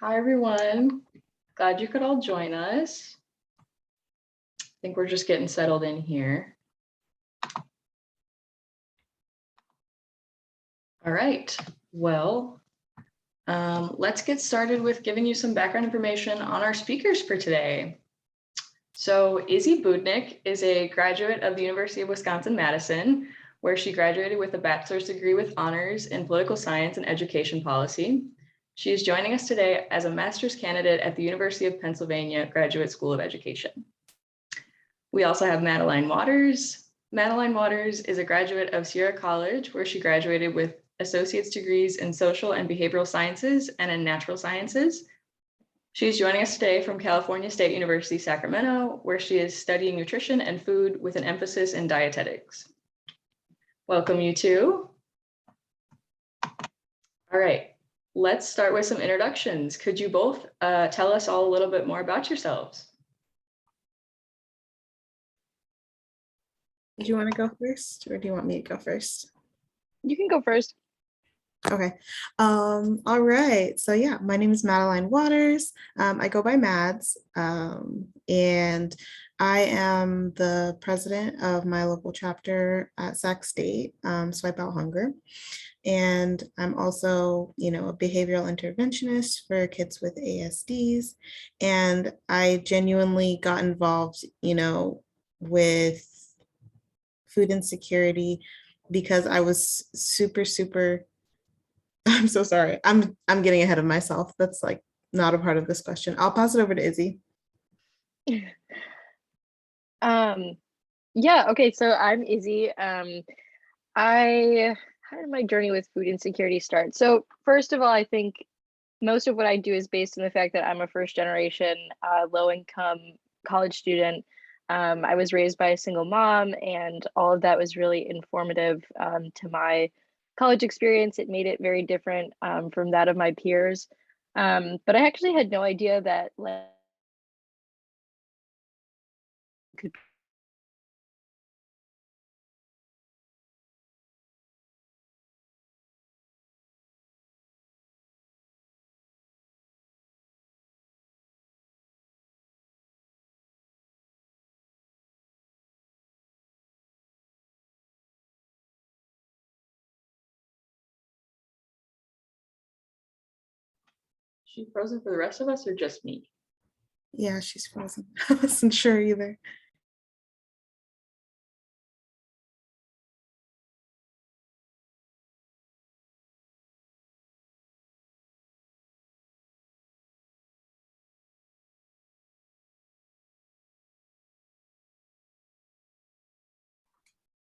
Hi, everyone. Glad you could all join us. I think we're just getting settled in here. All right, well, let's get started with giving you some background information on our speakers for today. So Izzy Boudnik is a graduate of the University of Wisconsin-Madison, where she graduated with a bachelor's degree with honors in political science and education policy. She is joining us today as a master's candidate at the University of Pennsylvania Graduate School of Education. We also have Madeline Waters. Madeline Waters is a graduate of Sierra College, where she graduated with associate's degrees in social and behavioral sciences and in natural sciences. She's joining us today from California State University, Sacramento, where she is studying nutrition and food with an emphasis in dietetics. Welcome, you two. All right, let's start with some introductions. Could you both tell us all a little bit more about yourselves? Do you want to go first, or do you want me to go first? You can go first. Okay. All right. So yeah, my name is Madeline Waters. I go by Mads, and I am the president of my local chapter at Sac State, Swipe Out Hunger. And I'm also, a behavioral interventionist for kids with ASDs. And I genuinely got involved, with food insecurity because I was super, I'm so sorry. I'm getting ahead of myself. That's like not a part of this question. I'll pass it over to Izzy. Yeah, okay, so I'm Izzy. How did my journey with food insecurity start? So first of all, I think most of what I do is based on the fact that I'm a first generation low income college student. I was raised by a single mom, and all of that was really informative to my college experience. It made it very different from that of my peers. But I actually had no idea that could She frozen for the rest of us or just me? Yeah, she's frozen. I wasn't sure either.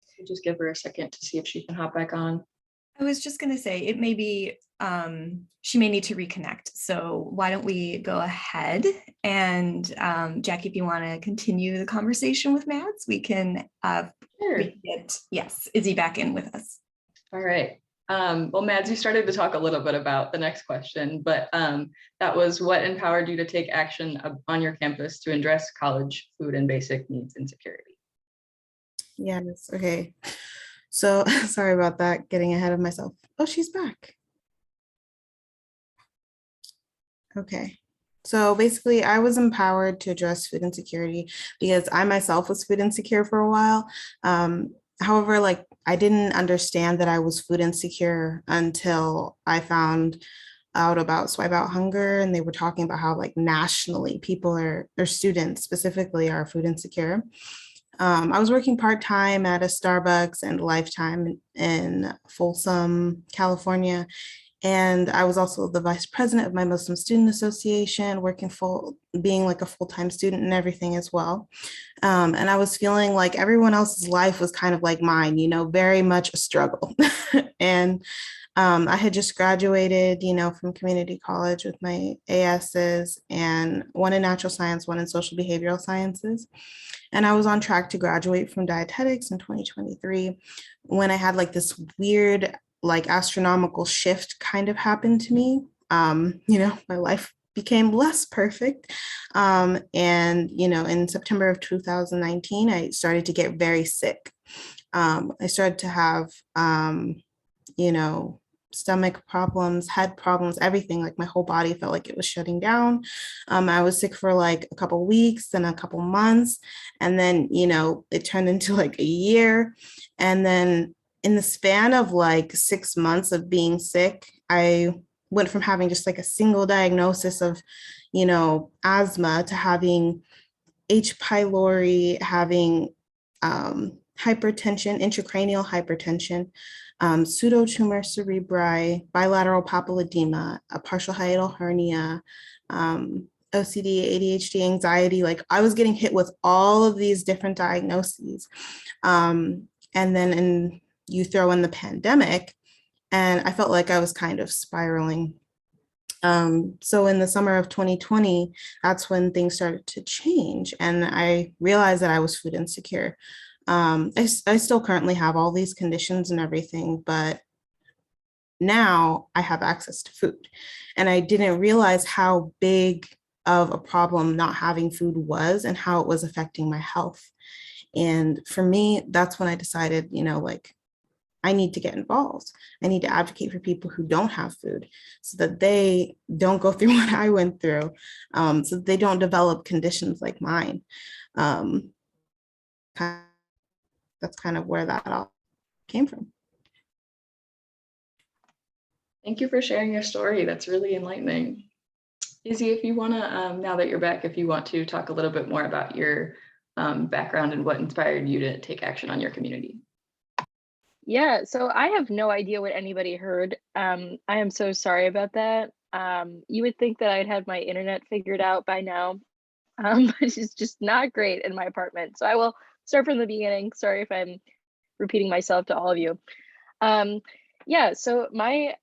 So just give her a second to see if she can hop back on. I was just going to say it may be, she may need to reconnect. So why don't we go ahead and Jackie, if you want to continue the conversation with Mads, we can get, yes, Izzy back in with us. All right. Well, Mads, you started to talk a little bit about the next question, but that was what empowered you to take action on your campus to address college food and basic needs insecurity? Yes, okay. So sorry about that, getting ahead of myself. Oh, she's back. Okay. So basically, I was empowered to address food insecurity because I myself was food insecure for a while. However, I didn't understand that I was food insecure until I found out about Swipe Out Hunger, and they were talking about how nationally people or students specifically are food insecure. I was working part-time at a Starbucks and Lifetime in Folsom, California. And I was also the vice president of my Muslim Student Association, being a full-time student and everything as well. And I was feeling like everyone else's life was kind of like mine, very much a struggle. And I had just graduated, from community college with my ASs, and one in natural science, one in social behavioral sciences. And I was on track to graduate from dietetics in 2023 when I had this weird, astronomical shift kind of happened to me. My life became less perfect. And, in September of 2019, I started to get very sick. I started to have, stomach problems, head problems, everything. Like my whole body felt like it was shutting down. I was sick for like a couple weeks, then a couple months, and then, you know, it turned into like a year. And then in the span of like 6 months of being sick, I went from having just like a single diagnosis of, you know, asthma to having H. pylori, having hypertension, intracranial hypertension, pseudotumor cerebri, bilateral papilledema, a partial hiatal hernia, OCD, ADHD, anxiety. Like I was getting hit with all of these different diagnoses. And then you throw in the pandemic, and I felt like I was kind of spiraling. So in the summer of 2020, that's when things started to change, and I realized that I was food insecure. I still currently have all these conditions and everything, but now I have access to food. And I didn't realize how big of a problem not having food was and how it was affecting my health. And for me, that's when I decided, you know, like, I need to get involved. I need to advocate for people who don't have food so that they don't go through what I went through, so that they don't develop conditions like mine. That's kind of where that all came from. Thank you for sharing your story. That's really enlightening. Izzy, if you want to, now that you're back, if you want to talk a little bit more about your background and what inspired you to take action on your community. Yeah, so I have no idea what anybody heard. I am so sorry about that. You would think that I'd had my internet figured out by now, but it's just not great in my apartment. So I will start from the beginning. Sorry if I'm repeating myself to all of you. Yeah, so my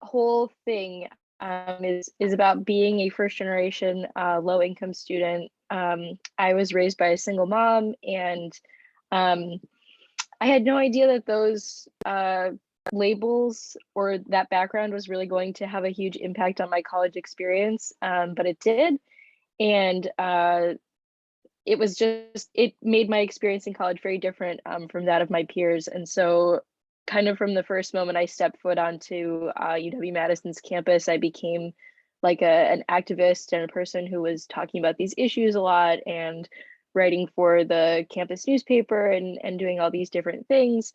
whole thing is about being a first generation low income student. I was raised by a single mom, and I had no idea that those labels or that background was really going to have a huge impact on my college experience, but it did. And it made my experience in college very different from that of my peers. And so kind of from the first moment I stepped foot onto UW-Madison's campus, I became like an activist and a person who was talking about these issues a lot and writing for the campus newspaper and doing all these different things.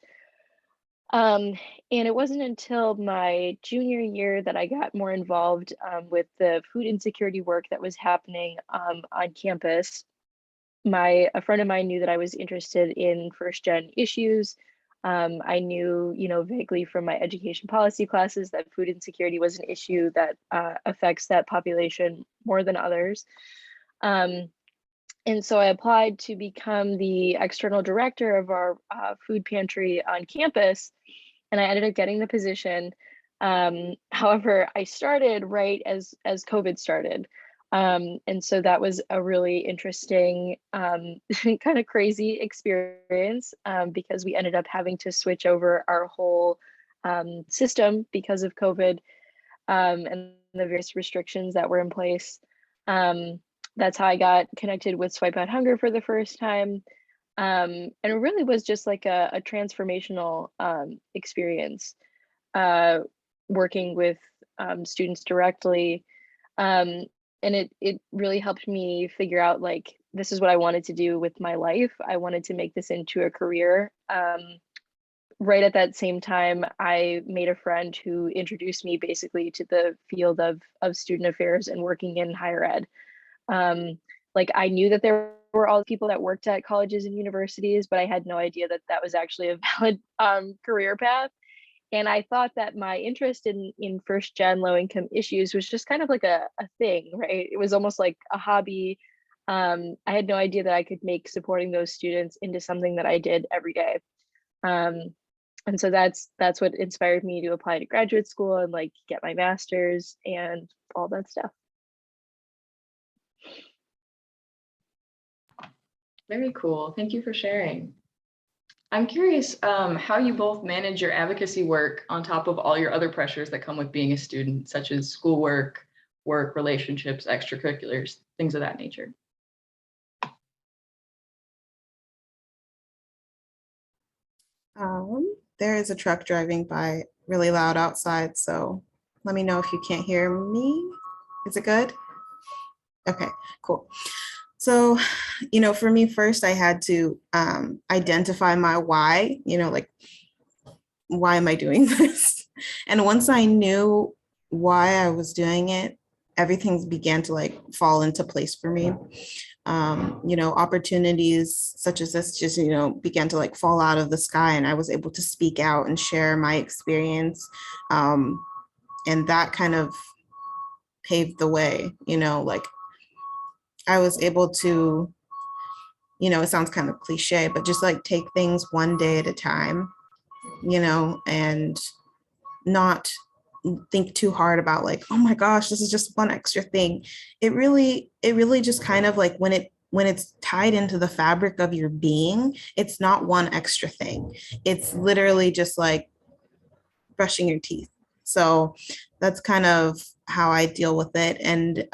And it wasn't until my junior year that I got more involved with the food insecurity work that was happening on campus. A friend of mine knew that I was interested in first gen issues. I knew, vaguely from my education policy classes that food insecurity was an issue that affects that population more than others. And so I applied to become the external director of our food pantry on campus, and I ended up getting the position. However, I started right as COVID started. And so that was a really interesting, kind of crazy experience because we ended up having to switch over our whole system because of COVID and the various restrictions that were in place. That's how I got connected with Swipe Out Hunger for the first time. And it really was just like a transformational experience working with students directly. And it really helped me figure out like, this is what I wanted to do with my life. I wanted to make this into a career. Right at that same time, I made a friend who introduced me basically to the field of student affairs and working in higher ed. Like I knew that there were all the people that worked at colleges and universities, but I had no idea that that was actually a valid career path. And I thought that my interest in first gen low income issues was just kind of like a thing, right? It was almost like a hobby. I had no idea that I could make supporting those students into something that I did every day. And so that's what inspired me to apply to graduate school and like get my master's and all that stuff. Very cool. Thank you for sharing. I'm curious how you both manage your advocacy work on top of all your other pressures that come with being a student, such as schoolwork, work, relationships, extracurriculars, things of that nature. There is a truck driving by really loud outside, so let me know if you can't hear me. Is it good? Okay, cool. So, for me first, I had to identify my why, like, why am I doing this? And once I knew why I was doing it, everything began to like fall into place for me. Opportunities such as this just, began to like fall out of the sky, and I was able to speak out and share my experience. And that kind of paved the way, like I was able to, it sounds kind of cliche, but just like take things one day at a time, and not think too hard about like, oh my gosh, this is just one extra thing. It really just kind of like when it's tied into the fabric of your being, it's not one extra thing. It's literally just like brushing your teeth. So that's kind of how I deal with it. And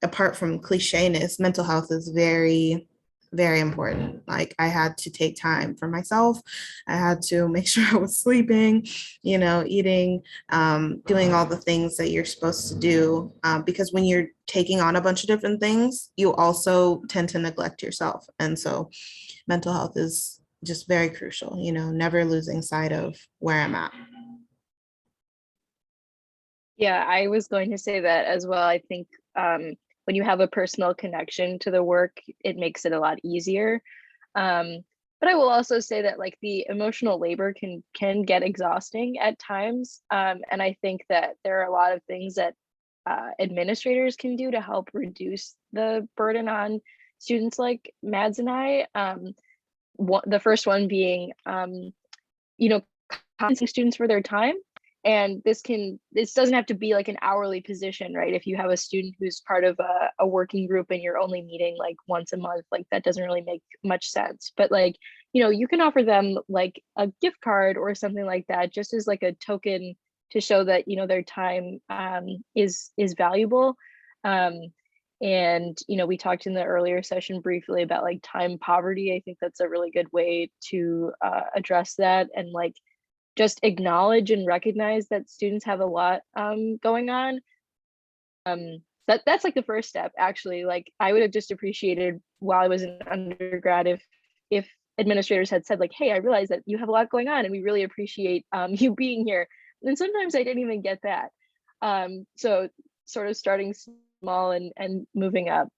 apart from clichéness, mental health is very, very important. Like I had to take time for myself. I had to make sure I was sleeping, eating, doing all the things that you're supposed to do. Because when you're taking on a bunch of different things, you also tend to neglect yourself. And so mental health is just very crucial, never losing sight of where I'm at. Yeah, I was going to say that as well. I think when you have a personal connection to the work, it makes it a lot easier. But I will also say that like the emotional labor can get exhausting at times. And I think that there are a lot of things that administrators can do to help reduce the burden on students like Mads and I. The first one being, compensating students for their time. And this doesn't have to be like an hourly position, right? If you have a student who's part of a working group and you're only meeting like once a month, like that doesn't really make much sense. But like, you can offer them like a gift card or something like that, just as like a token to show that, their time is valuable. And we talked in the earlier session briefly about like time poverty. I think that's a really good way to address that, and like just acknowledge and recognize that students have a lot going on. That's like the first step, actually. Like I would have just appreciated while I was an undergrad if administrators had said like, hey, I realize that you have a lot going on and we really appreciate you being here. And sometimes I didn't even get that. So sort of starting small and moving up.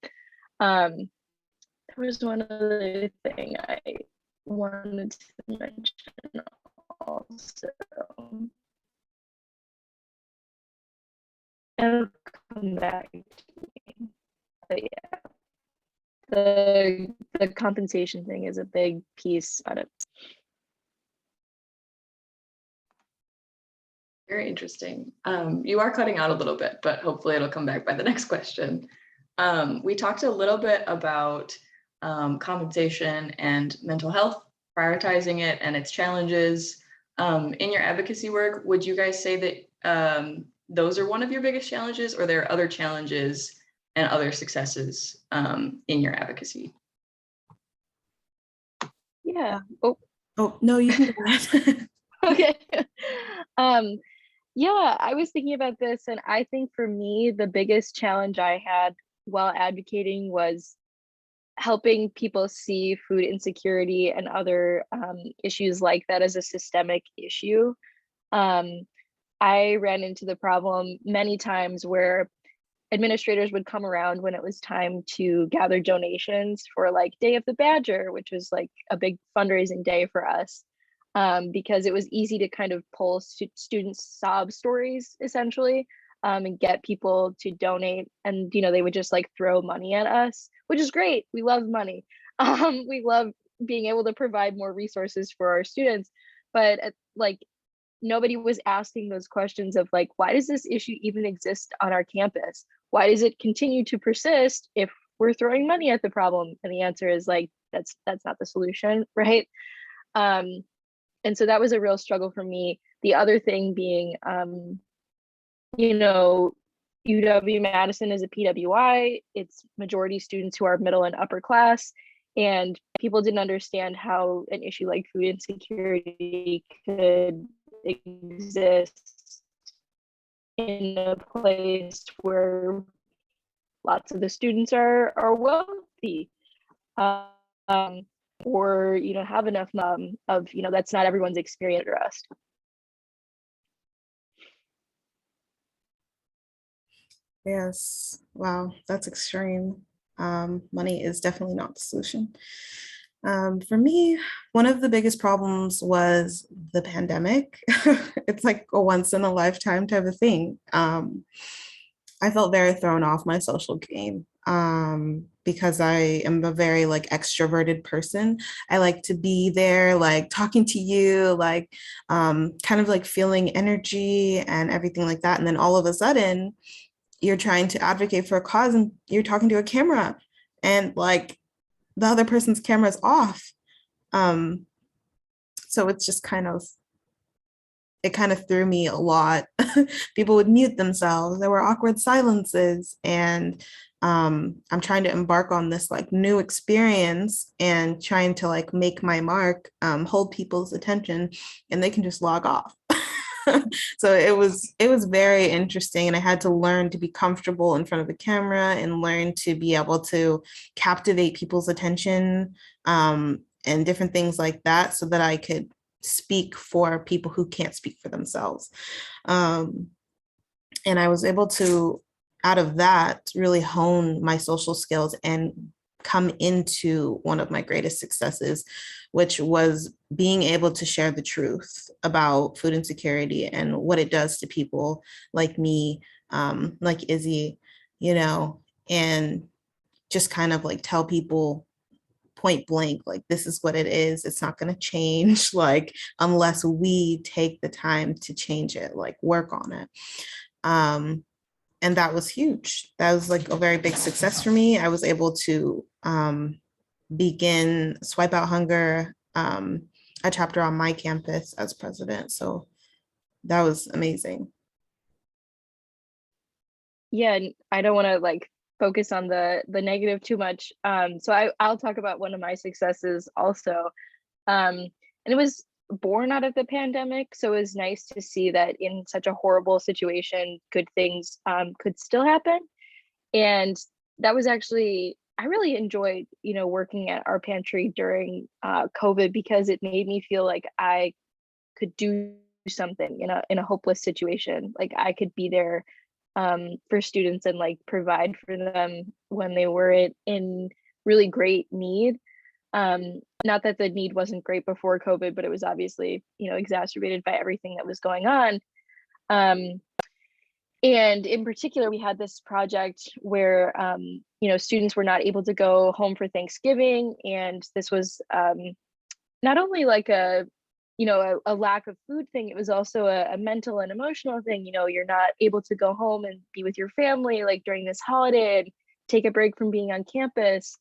There was one other thing I wanted to mention also. It'll come back to me. But yeah, the compensation thing is a big piece of it. Very interesting. You are cutting out a little bit, but hopefully it'll come back by the next question. We talked a little bit about compensation and mental health, prioritizing it and its challenges. In your advocacy work, would you guys say that those are one of your biggest challenges, or there are other challenges and other successes in your advocacy? Yeah. Oh, no, you can go ahead. Okay. Yeah, I was thinking about this, and I think for me, the biggest challenge I had while advocating was helping people see food insecurity and other issues like that as a systemic issue. I ran into the problem many times where administrators would come around when it was time to gather donations for like Day of the Badger, which was like a big fundraising day for us, because it was easy to kind of pull students' sob stories essentially, and get people to donate. And they would just like throw money at us, which is great. We love money. We love being able to provide more resources for our students, but like nobody was asking those questions of like, why does this issue even exist on our campus? Why does it continue to persist if we're throwing money at the problem? And the answer is like, that's not the solution, right? And so that was a real struggle for me. The other thing being, UW-Madison is a PWI. It's majority students who are middle and upper class, and people didn't understand how an issue like food insecurity could exist in a place where lots of the students are wealthy, or have enough of that's not everyone's experience or us. Yes. Wow, that's extreme. Money is definitely not the solution. For me, one of the biggest problems was the pandemic. It's like a once in a lifetime type of thing. I felt very thrown off my social game because I am a very like extroverted person. I like to be there, like talking to you, like kind of like feeling energy and everything like that. And then all of a sudden, you're trying to advocate for a cause and you're talking to a camera and like the other person's camera is off. So it's just it kind of threw me a lot. People would mute themselves. There were awkward silences. And I'm trying to embark on this like new experience and trying to like make my mark, hold people's attention, and they can just log off. So it was very interesting, and I had to learn to be comfortable in front of the camera and learn to be able to captivate people's attention, and different things like that, so that I could speak for people who can't speak for themselves. And I was able to, out of that, really hone my social skills and come into one of my greatest successes, which was being able to share the truth about food insecurity and what it does to people like me, like Izzy, and just kind of like tell people point blank, like, this is what it is. It's not going to change, like, unless we take the time to change it, like work on it. And that was huge. That was like a very big success for me. I was able to begin Swipe Out Hunger, a chapter on my campus as president. So that was amazing. Yeah, and I don't want to like focus on the negative too much. So I'll talk about one of my successes also. And it was born out of the pandemic. So it was nice to see that in such a horrible situation, good things could still happen. And that was actually, I really enjoyed, working at our pantry during COVID, because it made me feel like I could do something in a hopeless situation. Like I could be there for students and like provide for them when they were in really great need. Not that the need wasn't great before COVID, but it was obviously, exacerbated by everything that was going on. And in particular, we had this project where, students were not able to go home for Thanksgiving. And this was not only like a lack of food thing, it was also a mental and emotional thing. You're not able to go home and be with your family like during this holiday and take a break from being on campus.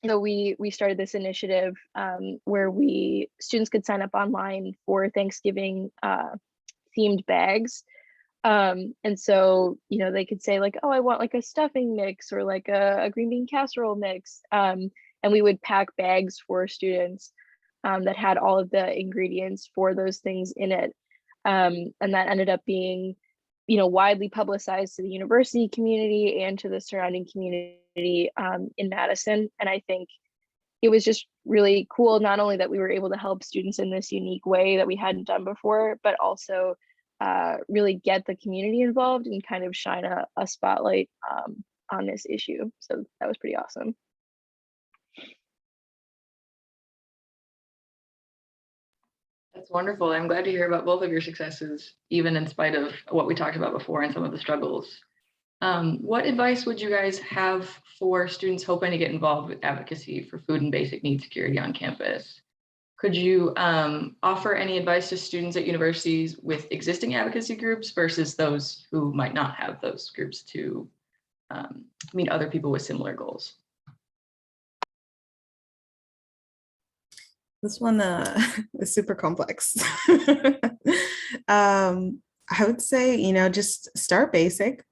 So we started this initiative where students could sign up online for Thanksgiving themed bags. And so, they could say like, oh, I want like a stuffing mix or like a green bean casserole mix. And we would pack bags for students that had all of the ingredients for those things in it. And that ended up being, widely publicized to the university community and to the surrounding community in Madison. And I think it was just really cool, not only that we were able to help students in this unique way that we hadn't done before, but also really get the community involved and kind of shine a spotlight on this issue. So that was pretty awesome. That's wonderful. I'm glad to hear about both of your successes, even in spite of what we talked about before and some of the struggles. What advice would you guys have for students hoping to get involved with advocacy for food and basic need security on campus? Could you offer any advice to students at universities with existing advocacy groups versus those who might not have those groups to meet other people with similar goals? This one is super complex. I would say, just start basic,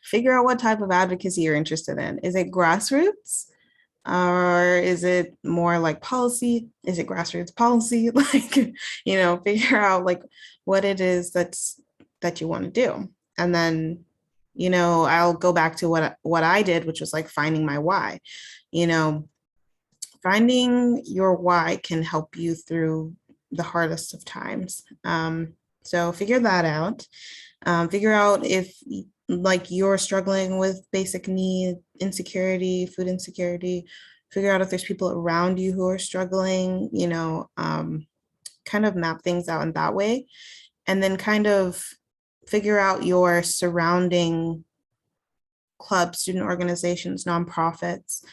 figure out what type of advocacy you're interested in. Is it grassroots? Or is it more like policy? Is it grassroots policy? Like, figure out like what it is that you want to do. And then, I'll go back to what I did, which was like finding my why. You know, finding your why can help you through the hardest of times. So figure that out. Figure out if like you're struggling with basic need, insecurity, food insecurity. Figure out if there's people around you who are struggling, kind of map things out in that way. And then kind of figure out your surrounding clubs, student organizations, nonprofits,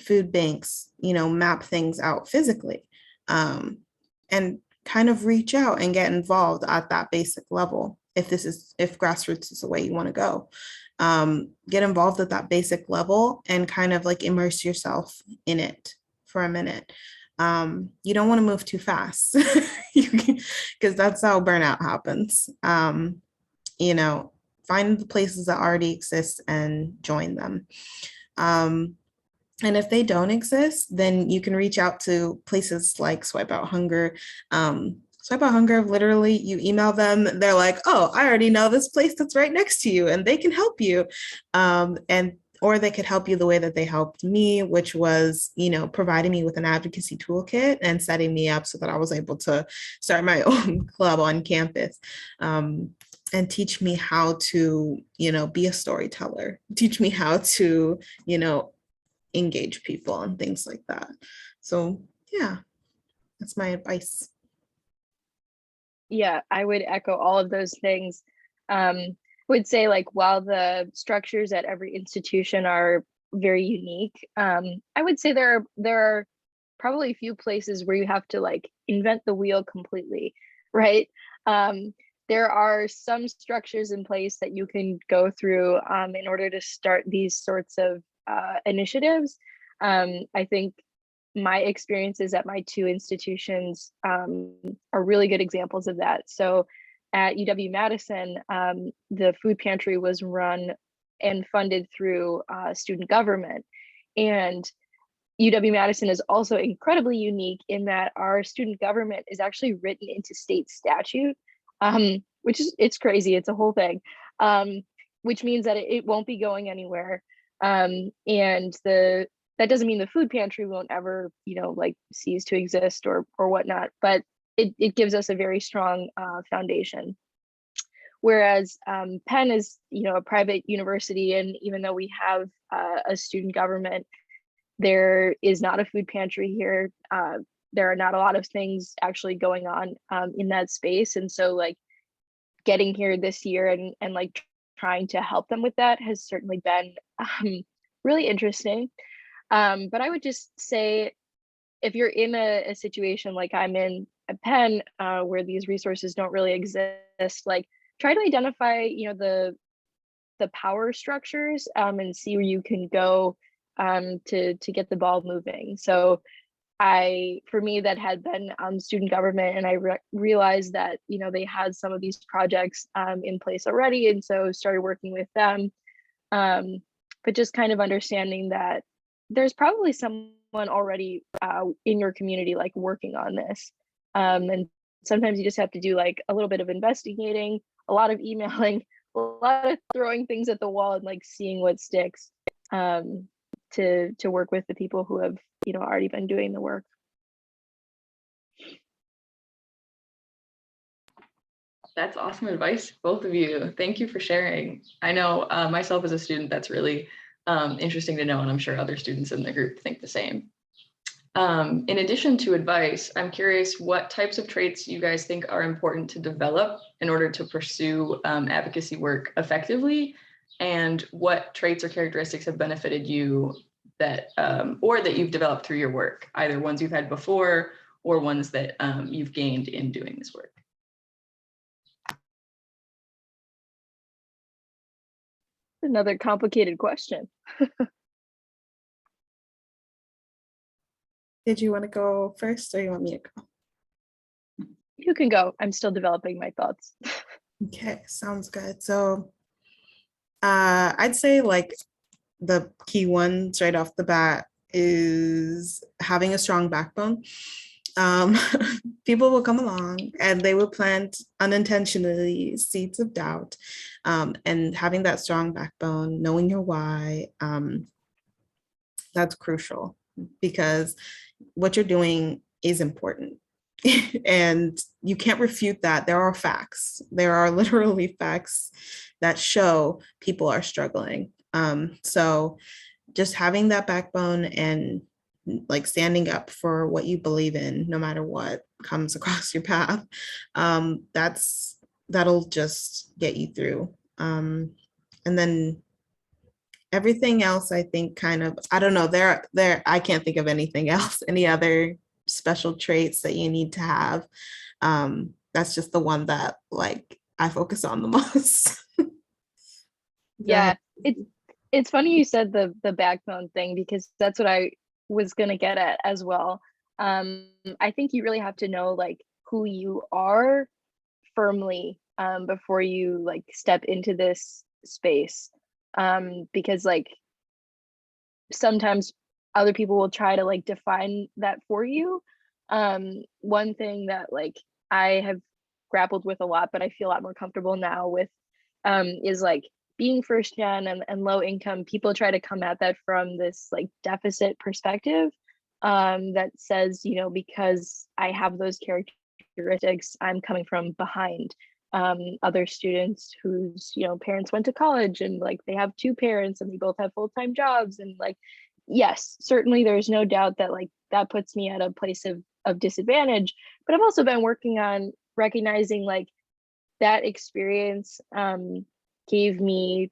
food banks, map things out physically, and kind of reach out and get involved at that basic level. If grassroots is the way you want to go, get involved at that basic level and kind of like immerse yourself in it for a minute. You don't want to move too fast because that's how burnout happens. Find the places that already exist and join them. And if they don't exist, then you can reach out to places like Swipe Out Hunger. Swipe Out Hunger, literally, you email them, they're like, oh, I already know this place that's right next to you, and they can help you. Or they could help you the way that they helped me, which was, providing me with an advocacy toolkit and setting me up so that I was able to start my own club on campus. And teach me how to, be a storyteller, teach me how to, engage people and things like that. So yeah, that's my advice. Yeah, I would echo all of those things. Would say like while the structures at every institution are very unique, I would say there are probably a few places where you have to like invent the wheel completely, right? There are some structures in place that you can go through in order to start these sorts of initiatives. I think my experiences at my two institutions are really good examples of that. So at UW-Madison, the food pantry was run and funded through student government. And UW-Madison is also incredibly unique in that our student government is actually written into state statute, which is, it's crazy, it's a whole thing, which means that it won't be going anywhere. And that doesn't mean the food pantry won't ever, like cease to exist or whatnot, but it gives us a very strong foundation. Whereas Penn is, a private university, and even though we have a student government, there is not a food pantry here. There are not a lot of things actually going on in that space, and so like getting here this year and like trying to help them with that has certainly been really interesting. But I would just say, if you're in a situation like I'm in at Penn, where these resources don't really exist, like try to identify, the power structures and see where you can go to get the ball moving. So for me, that had been student government, and I realized that, they had some of these projects in place already, and so started working with them. But just kind of understanding that there's probably someone already in your community like working on this. And sometimes you just have to do like a little bit of investigating, a lot of emailing, a lot of throwing things at the wall and like seeing what sticks to work with the people who have, already been doing the work. That's awesome advice, both of you. Thank you for sharing. I know myself as a student, that's really interesting to know, and I'm sure other students in the group think the same. In addition to advice, I'm curious what types of traits you guys think are important to develop in order to pursue advocacy work effectively, and what traits or characteristics have benefited you that or that you've developed through your work, either ones you've had before or ones that you've gained in doing this work. Another complicated question. Did you want to go first or you want me to go? You can go. I'm still developing my thoughts. Okay, sounds good. So I'd say like the key ones right off the bat is having a strong backbone. Um, People will come along and they will plant unintentionally seeds of doubt. And having that strong backbone, knowing your why, that's crucial because what you're doing is important. And you can't refute that. There are facts. There are literally facts that show people are struggling. So just having that backbone and like standing up for what you believe in, no matter what comes across your path, that'll just get you through. And then everything else, I think, kind of, I don't know, I can't think of anything else, any other special traits that you need to have. That's just the one that like I focus on the most. Yeah, it's funny you said the backbone thing because that's what I was gonna get at as well. I think you really have to know like who you are firmly before you like step into this space. Because like sometimes other people will try to like define that for you. One thing that like I have grappled with a lot, but I feel a lot more comfortable now with is like being first gen and low income. People try to come at that from this like deficit perspective that says, you know, because I have those characteristics, I'm coming from behind other students whose, you know, parents went to college and like they have two parents and they both have full-time jobs. And like, yes, certainly there's no doubt that like that puts me at a place of disadvantage. But I've also been working on recognizing like that experience gave me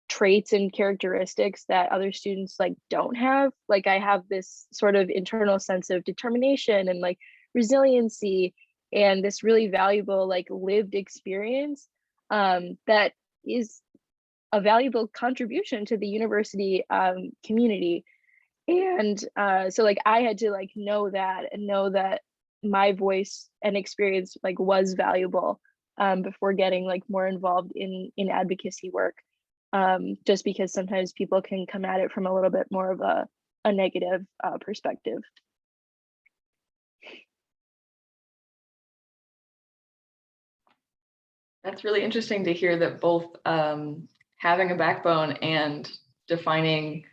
traits and characteristics that other students like don't have. Like I have this sort of internal sense of determination and like resiliency and this really valuable like lived experience that is a valuable contribution to the university community. And so like I had to like know that and know that my voice and experience like was valuable before getting like more involved in advocacy work. Just because sometimes people can come at it from a little bit more of a negative perspective. That's really interesting to hear that both having a backbone and defining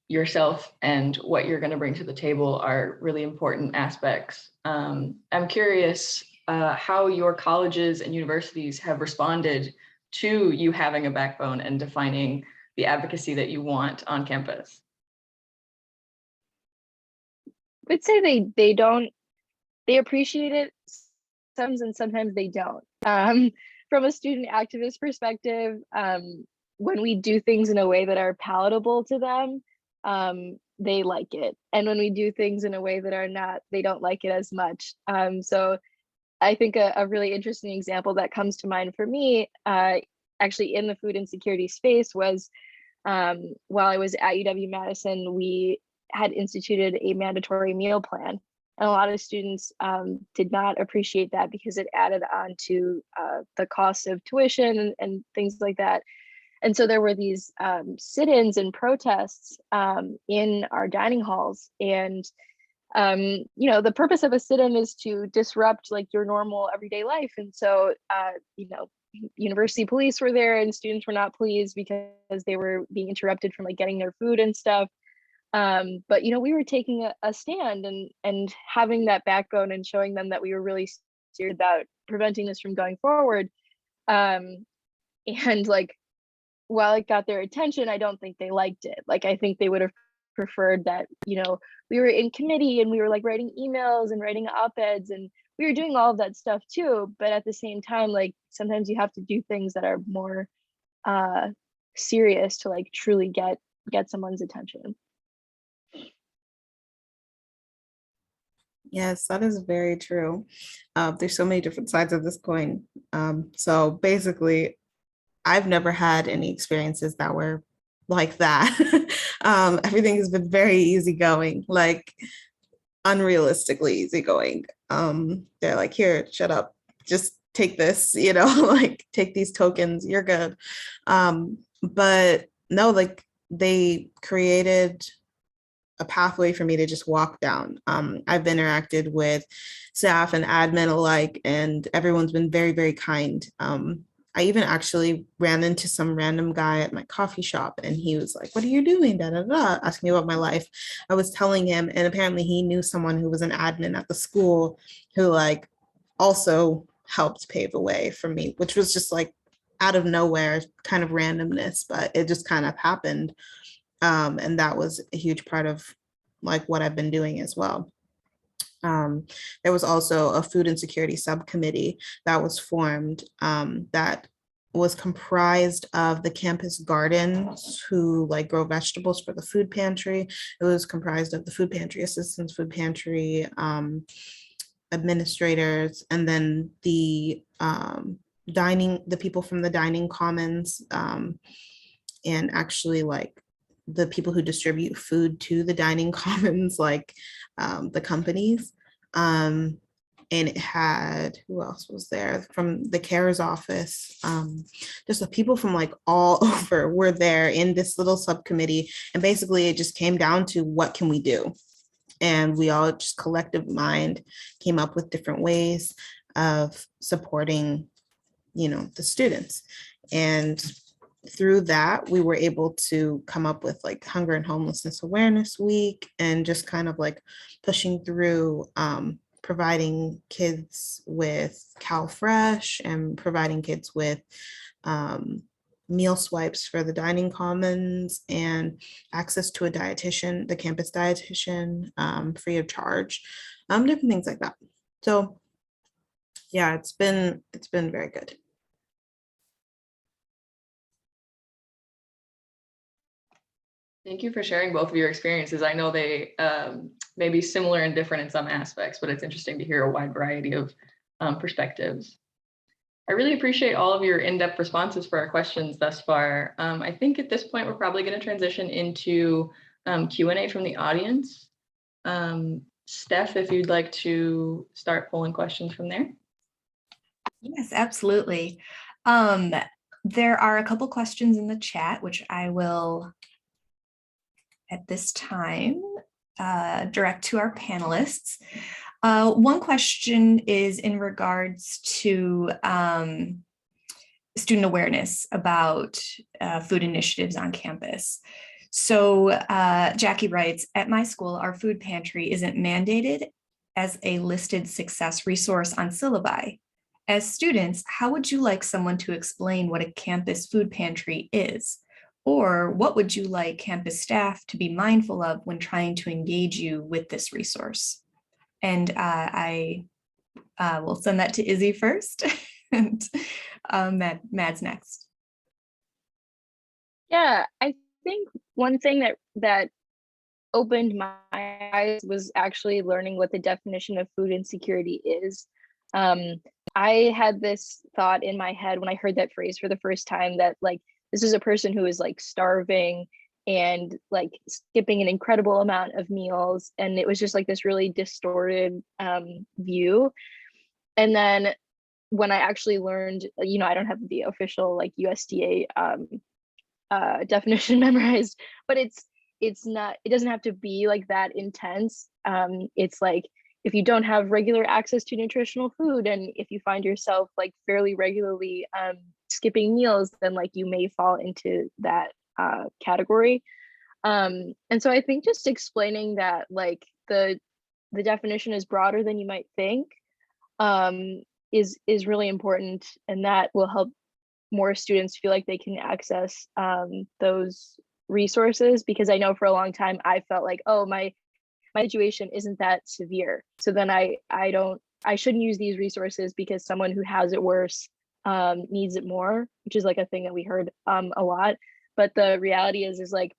yourself and what you're going to bring to the table are really important aspects. I'm curious how your colleges and universities have responded to you having a backbone and defining the advocacy that you want on campus. I would say they don't, they appreciate it sometimes and sometimes they don't. From a student activist perspective, when we do things in a way that are palatable to them, they like it. And when we do things in a way that are not, they don't like it as much. So I think a really interesting example that comes to mind for me, actually in the food insecurity space was while I was at UW-Madison, we had instituted a mandatory meal plan. And a lot of students did not appreciate that because it added on to the cost of tuition and things like that. And so there were these sit-ins and protests in our dining halls. And you know, the purpose of a sit-in is to disrupt like your normal everyday life. And so you know, university police were there and students were not pleased because they were being interrupted from like getting their food and stuff. But you know, we were taking a stand and having that backbone and showing them that we were really serious about preventing this from going forward. And like, while it got their attention, I don't think they liked it. Like, I think they would have preferred that, you know, we were in committee and we were like writing emails and writing op-eds and we were doing all of that stuff too. But at the same time, like sometimes you have to do things that are more serious to like truly get someone's attention. Yes, that is very true. There's so many different sides of this coin. So basically, I've never had any experiences that were like that. Everything has been very easygoing, like unrealistically easygoing. They're like, here, shut up, just take this, you know, like take these tokens, you're good. But no, like they created a pathway for me to just walk down. I've interacted with staff and admin alike, and everyone's been very, very kind. I even actually ran into some random guy at my coffee shop, and he was like, "What are you doing?" Da, da, da, asking me about my life. I was telling him, and apparently he knew someone who was an admin at the school who like also helped pave the way for me, which was just like out of nowhere, kind of randomness, but it just kind of happened. And that was a huge part of like what I've been doing as well. There was also a food insecurity subcommittee that was formed that was comprised of the campus gardens who like grow vegetables for the food pantry. It was comprised of the food pantry assistants, food pantry administrators, and then the the people from the dining commons, and actually like the people who distribute food to the dining commons, like the companies. And it had, who else was there? From the CARES office, just the people from like all over were there in this little subcommittee. And basically it just came down to what can we do? And we all just collective mind came up with different ways of supporting, you know, the students. And through that, we were able to come up with like Hunger and Homelessness Awareness Week, and just kind of like pushing through providing kids with CalFresh and providing kids with meal swipes for the dining commons and access to a dietitian, the campus dietitian, free of charge, different things like that. So yeah, it's been very good. Thank you for sharing both of your experiences. I know they may be similar and different in some aspects, but it's interesting to hear a wide variety of perspectives. I really appreciate all of your in-depth responses for our questions thus far. I think at this point, we're probably going to transition into Q&A from the audience. Steph, if you'd like to start pulling questions from there. Yes, absolutely. There are a couple questions in the chat, which I will, at this time, direct to our panelists. One question is in regards to student awareness about food initiatives on campus. So Jackie writes, at my school, our food pantry isn't mandated as a listed success resource on syllabi. As students, how would you like someone to explain what a campus food pantry is? Or what would you like campus staff to be mindful of when trying to engage you with this resource? And I will send that to Izzy first, and Mads next. Yeah, I think one thing that opened my eyes was actually learning what the definition of food insecurity is. I had this thought in my head when I heard that phrase for the first time, that like this is a person who is like starving and like skipping an incredible amount of meals, and it was just like this really distorted view. And then when I actually learned, you know, I don't have the official like USDA definition memorized, but it's not, it doesn't have to be like that intense. It's like if you don't have regular access to nutritional food, and if you find yourself like fairly regularly skipping meals, then like you may fall into that category. And so I think just explaining that like the definition is broader than you might think is really important, and that will help more students feel like they can access those resources. Because I know for a long time I felt like, oh, my situation isn't that severe, so then I shouldn't use these resources because someone who has it worse needs it more, which is like a thing that we heard a lot. But the reality is like,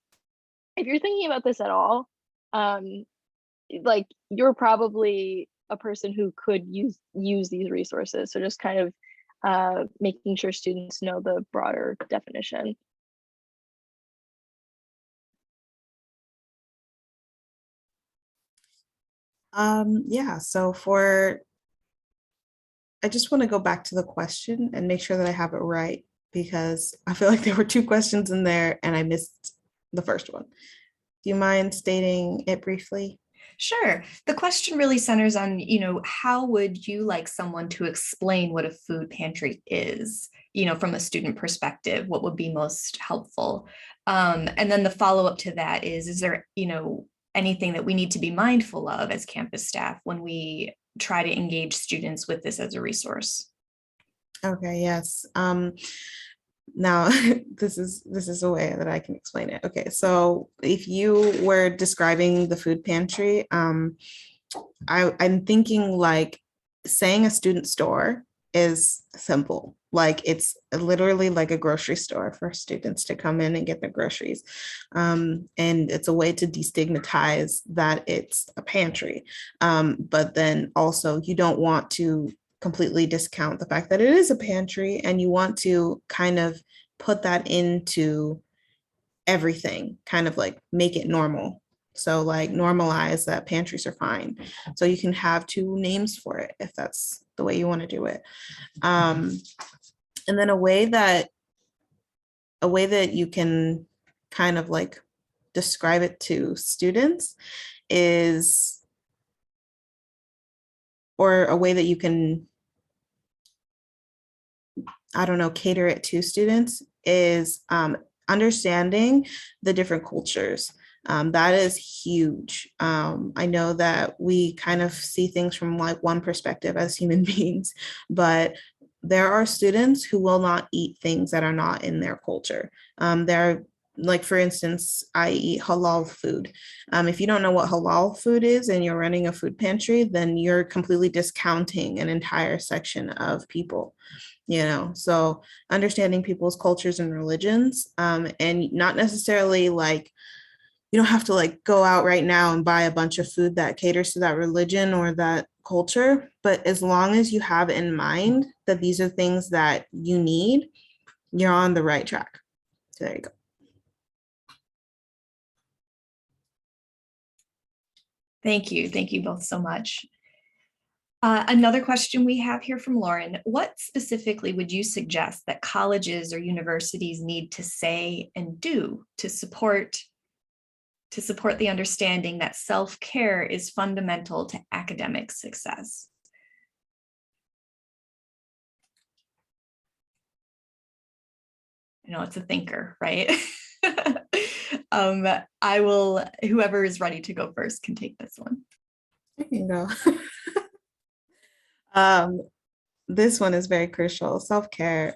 if you're thinking about this at all, like you're probably a person who could use these resources. So just kind of making sure students know the broader definition. Yeah, so I just want to go back to the question and make sure that I have it right, because I feel like there were two questions in there and I missed the first one. Do you mind stating it briefly? Sure. The question really centers on, how would you like someone to explain what a food pantry is, from a student perspective? What would be most helpful? And then the follow-up to that is there, anything that we need to be mindful of as campus staff when we try to engage students with this as a resource? Okay, yes. Now this is a way that I can explain it. Okay, so if you were describing the food pantry, I'm thinking like saying a student store is simple. Like it's literally like a grocery store for students to come in and get their groceries. And it's a way to destigmatize that it's a pantry. But then also you don't want to completely discount the fact that it is a pantry, and you want to kind of put that into everything, kind of like make it normal. So like normalize that pantries are fine. So you can have two names for it if that's the way you want to do it. And then a way that you can kind of like describe it to students is, or a way that you can, I don't know, cater it to students is understanding the different cultures. That is huge. I know that we kind of see things from like one perspective as human beings, but there are students who will not eat things that are not in their culture. There are, like, for instance, I eat halal food. If you don't know what halal food is and you're running a food pantry, then you're completely discounting an entire section of people. So understanding people's cultures and religions, and not necessarily like, you don't have to like go out right now and buy a bunch of food that caters to that religion or that culture, but as long as you have in mind that these are things that you need, you're on the right track. So there you go. Thank you. Thank you both so much. Another question we have here from Lauren: what specifically would you suggest that colleges or universities need to say and do to support the understanding that self-care is fundamental to academic success? I know it's a thinker, right? Whoever is ready to go first can take this one. I can go. This one is very crucial. Self-care.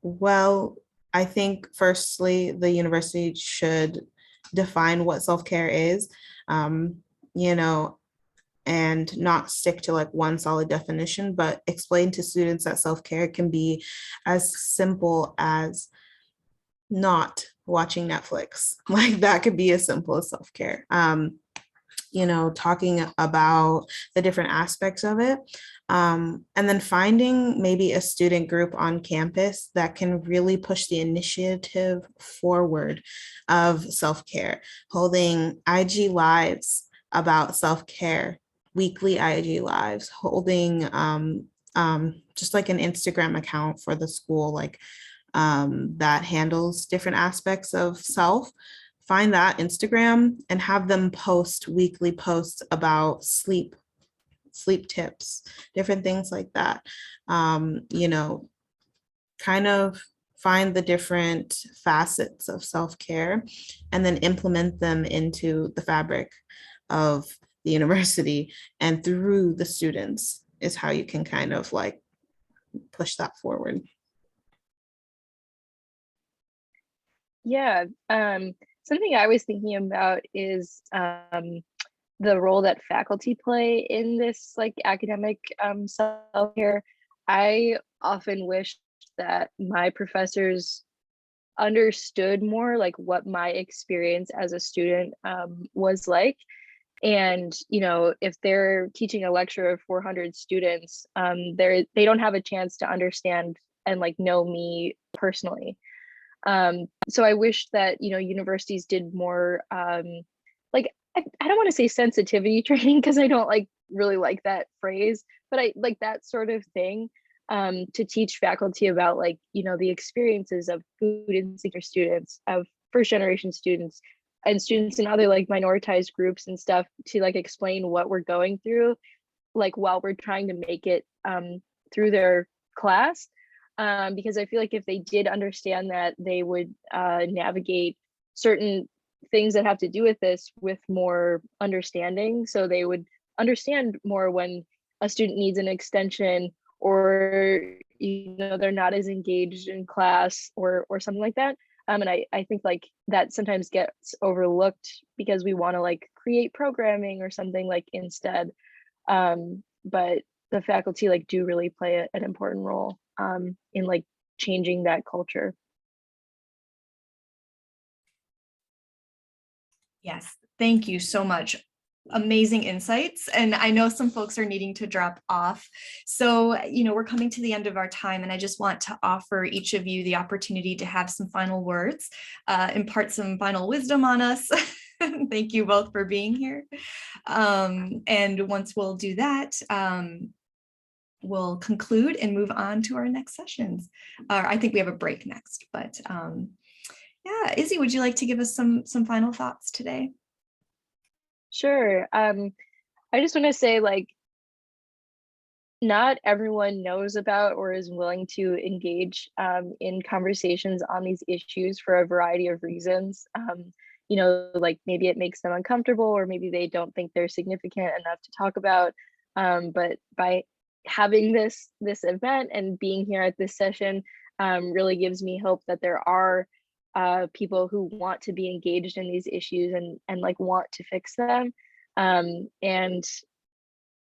Well, I think firstly, the university should define what self-care is, you know, and not stick to like one solid definition, but explain to students that self-care can be as simple as not watching Netflix. Like that could be as simple as self-care. Talking about the different aspects of it. And then finding maybe a student group on campus that can really push the initiative forward of self-care, holding IG lives about self-care, weekly IG lives, holding just like an Instagram account for the school, like that handles different aspects of self. Find that Instagram and have them post weekly posts about sleep tips, different things like that. Kind of find the different facets of self-care and then implement them into the fabric of the university and through the students is how you can kind of like push that forward. Yeah, something I was thinking about is the role that faculty play in this like academic self-care. I often wish that my professors understood more like what my experience as a student was like. And if they're teaching a lecture of 400 students, they don't have a chance to understand and like know me personally. So I wish that universities did more like I don't want to say sensitivity training because I don't like really like that phrase, but I like that sort of thing, to teach faculty about like the experiences of food insecure students, of first generation students and students in other like minoritized groups and stuff to like explain what we're going through, like while we're trying to make it through their class. Because I feel like if they did understand that, they would navigate certain things that have to do with this with more understanding. So they would understand more when a student needs an extension, or they're not as engaged in class or something like that. And I think like that sometimes gets overlooked because we want to like create programming or something like instead. But the faculty like do really play an important role in like changing that culture. Yes, thank you so much. Amazing insights. And I know some folks are needing to drop off. So, we're coming to the end of our time, and I just want to offer each of you the opportunity to have some final words, impart some final wisdom on us. Thank you both for being here. And once we'll do that, we'll conclude and move on to our next sessions. I think we have a break next, but yeah, Izzy, would you like to give us some final thoughts today? Sure. I just want to say, like, not everyone knows about or is willing to engage in conversations on these issues for a variety of reasons. Like maybe it makes them uncomfortable, or maybe they don't think they're significant enough to talk about. But by having this event and being here at this session really gives me hope that there are people who want to be engaged in these issues and like want to fix them. And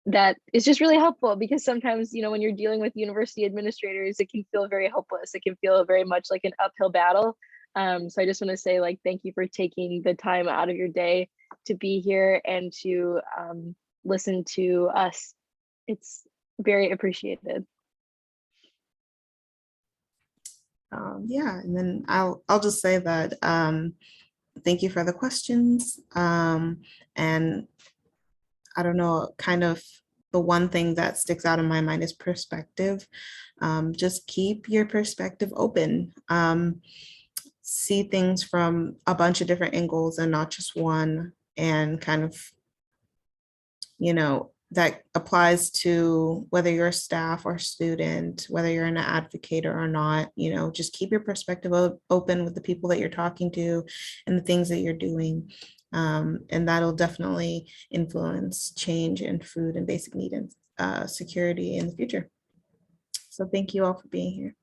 that is just really helpful, because sometimes, when you're dealing with university administrators, it can feel very hopeless. It can feel very much like an uphill battle. So I just want to say, like, thank you for taking the time out of your day to be here and to listen to us. It's very appreciated. Yeah, and then I'll just say that thank you for the questions. And I don't know, kind of the one thing that sticks out in my mind is perspective. Just keep your perspective open. See things from a bunch of different angles and not just one, and kind of, that applies to whether you're a staff or student, whether you're an advocate or not. Just keep your perspective open with the people that you're talking to and the things that you're doing. And that'll definitely influence change in food and basic need and security in the future. So thank you all for being here.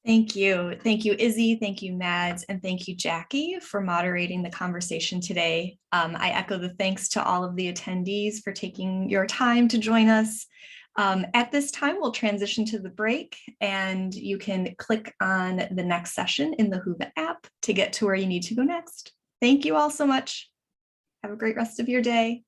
Thank you. Thank you, Izzy. Thank you, Mads. And thank you, Jackie, for moderating the conversation today. I echo the thanks to all of the attendees for taking your time to join us. At this time, we'll transition to the break, and you can click on the next session in the Whova app to get to where you need to go next. Thank you all so much. Have a great rest of your day.